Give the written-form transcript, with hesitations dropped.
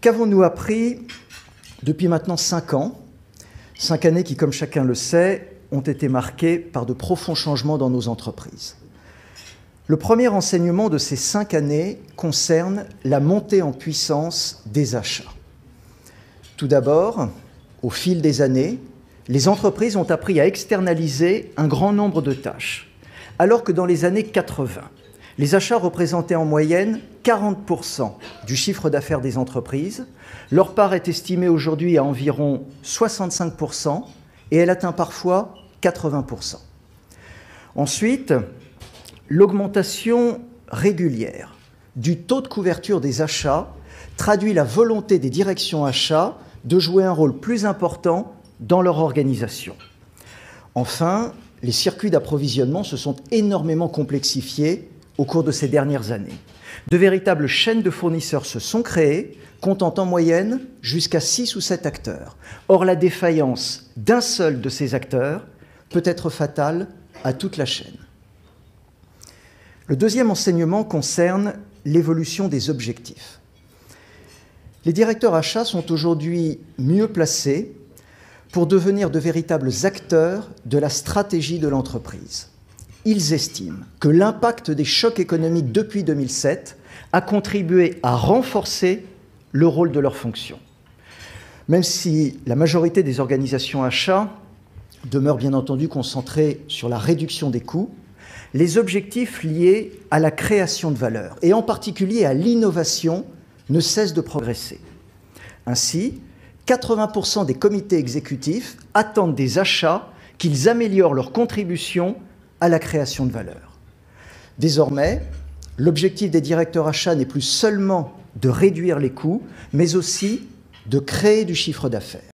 Qu'avons-nous appris depuis maintenant 5 ans? 5 années qui, comme chacun le sait, ont été marquées par de profonds changements dans nos entreprises. Le premier enseignement de ces 5 années concerne la montée en puissance des achats. Tout d'abord, au fil des années, les entreprises ont appris à externaliser un grand nombre de tâches, alors que dans les années 80, les achats représentaient en moyenne 40% du chiffre d'affaires des entreprises. Leur part est estimée aujourd'hui à environ 65% et elle atteint parfois 80%. Ensuite, l'augmentation régulière du taux de couverture des achats traduit la volonté des directions achats de jouer un rôle plus important dans leur organisation. Enfin, les circuits d'approvisionnement se sont énormément complexifiés au cours de ces dernières années. De véritables chaînes de fournisseurs se sont créées, comptant en moyenne jusqu'à 6 ou 7 acteurs. Or, la défaillance d'un seul de ces acteurs peut être fatale à toute la chaîne. Le deuxième enseignement concerne l'évolution des objectifs. Les directeurs achats sont aujourd'hui mieux placés pour devenir de véritables acteurs de la stratégie de l'entreprise. Ils estiment que l'impact des chocs économiques depuis 2007 a contribué à renforcer le rôle de leur fonction. Même si la majorité des organisations achats demeurent bien entendu concentrées sur la réduction des coûts, les objectifs liés à la création de valeur, et en particulier à l'innovation, ne cessent de progresser. Ainsi, 80% des comités exécutifs attendent des achats qu'ils améliorent leur contribution à la création de valeur. Désormais, l'objectif des directeurs achats n'est plus seulement de réduire les coûts, mais aussi de créer du chiffre d'affaires.